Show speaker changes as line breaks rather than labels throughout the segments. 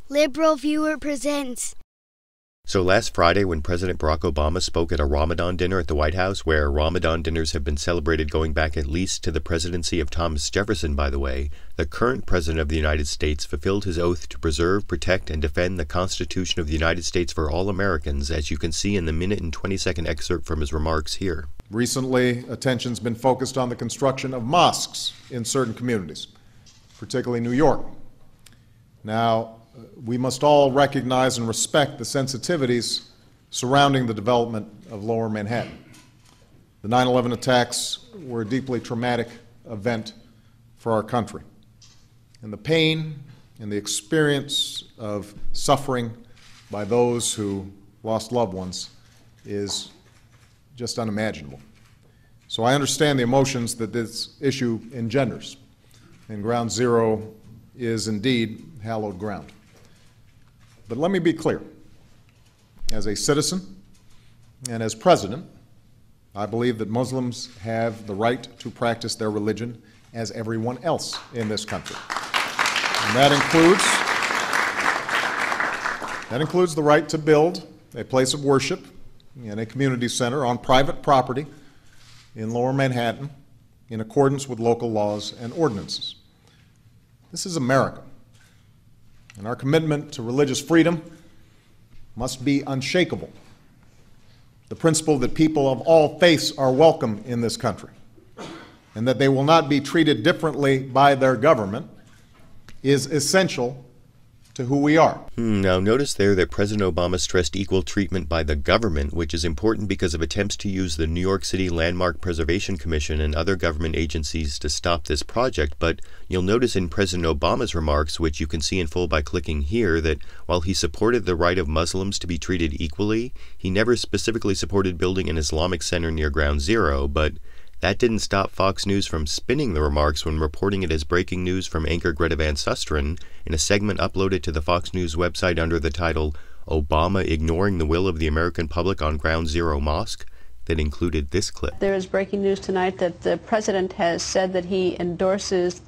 LiberalViewer presents.
So last Friday, when President Barack Obama spoke at a Ramadan dinner at the White House, where Ramadan dinners have been celebrated going back at least to the presidency of Thomas Jefferson, by the way, the current President of the United States fulfilled his oath to preserve, protect, and defend the Constitution of the United States for all Americans, as you can see in the minute and 20-second excerpt from his remarks here.
Recently, attention's been focused on the construction of mosques in certain communities, particularly New York. Now, we must all recognize and respect the sensitivities surrounding the development of Lower Manhattan. The 9/11 attacks were a deeply traumatic event for our country. And the pain and the experience of suffering by those who lost loved ones is just unimaginable. So I understand the emotions that this issue engenders, and Ground Zero is indeed hallowed ground. But let me be clear. As a citizen and as president, I believe that Muslims have the right to practice their religion as everyone else in this country. And that includes the right to build a place of worship in a community center on private property in Lower Manhattan in accordance with local laws and ordinances. This is America. And our commitment to religious freedom must be unshakable. The principle that people of all faiths are welcome in this country and that they will not be treated differently by their government is essential to who we are.
Now notice there that President Obama stressed equal treatment by the government, which is important because of attempts to use the New York City Landmark Preservation Commission and other government agencies to stop this project. But you'll notice in President Obama's remarks, which you can see in full by clicking here, that while he supported the right of Muslims to be treated equally, he never specifically supported building an Islamic center near Ground Zero. But that didn't stop Fox News from spinning the remarks when reporting it as breaking news from anchor Greta Van Susteren in a segment uploaded to the Fox News website under the title, "Obama Ignoring the Will of the American Public on Ground Zero Mosque," that included this clip.
There is breaking news tonight that the president has said that he endorses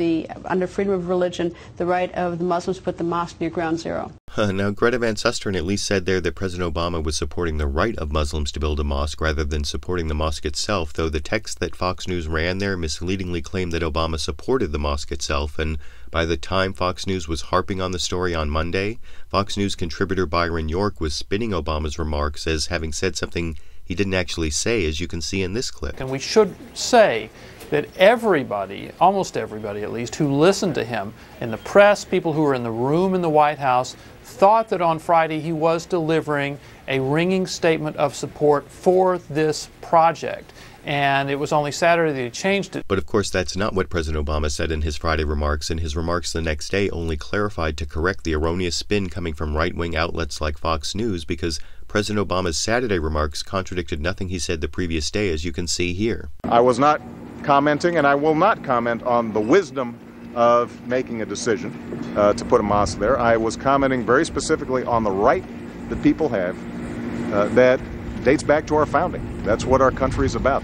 under freedom of religion, the right of the Muslims to put the mosque near Ground Zero.
Now, Greta Van Susteren at least said there that President Obama was supporting the right of Muslims to build a mosque rather than supporting the mosque itself, though the text that Fox News ran there misleadingly claimed that Obama supported the mosque itself, and by the time Fox News was harping on the story on Monday, Fox News contributor Byron York was spinning Obama's remarks as having said something he didn't actually say, as you can see in this clip.
And we should say that everybody, almost everybody at least, who listened to him in the press, people who were in the room in the White House, thought that on Friday he was delivering a ringing statement of support for this project. And it was only Saturday that he changed it.
But of course, that's not what President Obama said in his Friday remarks, and his remarks the next day only clarified to correct the erroneous spin coming from right-wing outlets like Fox News, because President Obama's Saturday remarks contradicted nothing he said the previous day, as you can see here.
I was not commenting, and I will not comment on the wisdom of making a decision to put a mosque there. I was commenting very specifically on the right that people have that dates back to our founding. That's what our country is about.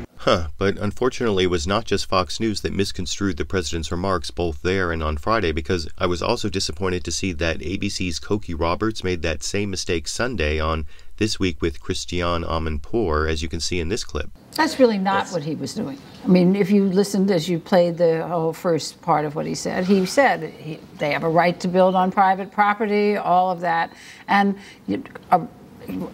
But unfortunately, it was not just Fox News that misconstrued the president's remarks both there and on Friday, because I was also disappointed to see that ABC's Cokie Roberts made that same mistake Sunday on This Week with Christiane Amanpour, as you can see in this clip.
That's really not what he was doing. I mean, if you listened as you played the whole first part of what he said they have a right to build on private property, all of that. And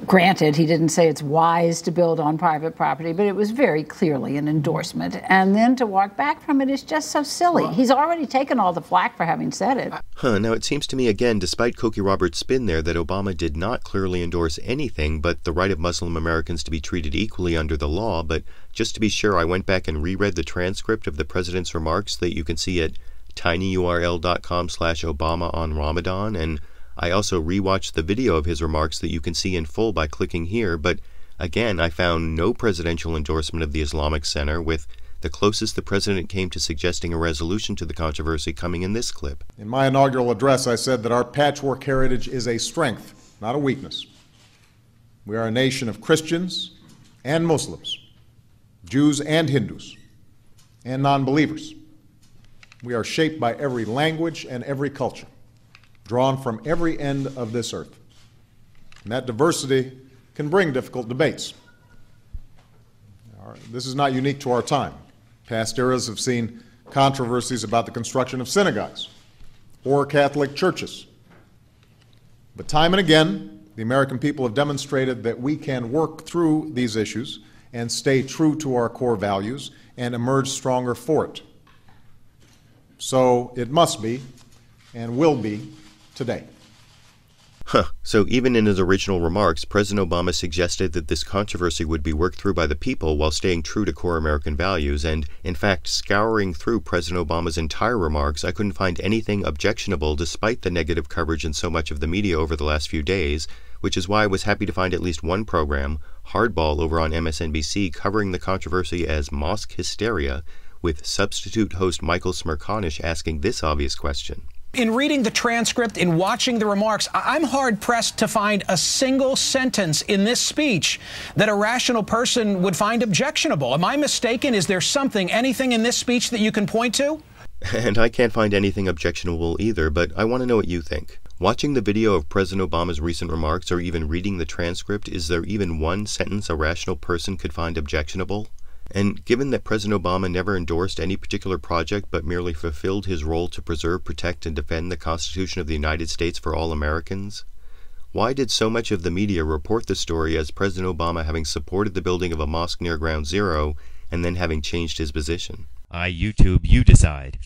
granted, he didn't say it's wise to build on private property, but it was very clearly an endorsement. And then to walk back from it is just so silly. He's already taken all the flack for having said it.
Now it seems to me, again, despite Cokie Roberts' spin there, that Obama did not clearly endorse anything but the right of Muslim Americans to be treated equally under the law. But just to be sure, I went back and reread the transcript of the president's remarks that you can see at tinyurl.com/Obama on Ramadan, and I also rewatched the video of his remarks that you can see in full by clicking here, but again, I found no presidential endorsement of the Islamic Center, with the closest the president came to suggesting a resolution to the controversy coming in this clip.
In my inaugural address, I said that our patchwork heritage is a strength, not a weakness. We are a nation of Christians and Muslims, Jews and Hindus, and non-believers. We are shaped by every language and every culture. drawn from every end of this earth. And that diversity can bring difficult debates. This is not unique to our time. Past eras have seen controversies about the construction of synagogues or Catholic churches. But time and again, the American people have demonstrated that we can work through these issues and stay true to our core values and emerge stronger for it. So it must be and will be today.
So even in his original remarks, President Obama suggested that this controversy would be worked through by the people while staying true to core American values, and in fact, scouring through President Obama's entire remarks, I couldn't find anything objectionable despite the negative coverage in so much of the media over the last few days, which is why I was happy to find at least one program, Hardball over on MSNBC, covering the controversy as Mosque hysteria, with substitute host Michael Smerconish asking this obvious question.
In reading the transcript, in watching the remarks, I'm hard-pressed to find a single sentence in this speech that a rational person would find objectionable. Am I mistaken? Is there anything in this speech that you can point to?
And I can't find anything objectionable either, but I want to know what you think. Watching the video of President Obama's recent remarks or even reading the transcript, is there even one sentence a rational person could find objectionable? And given that President Obama never endorsed any particular project but merely fulfilled his role to preserve, protect, and defend the Constitution of the United States for all Americans, why did so much of the media report the story as President Obama having supported the building of a mosque near Ground Zero and then having changed his position?
YouTube, you decide.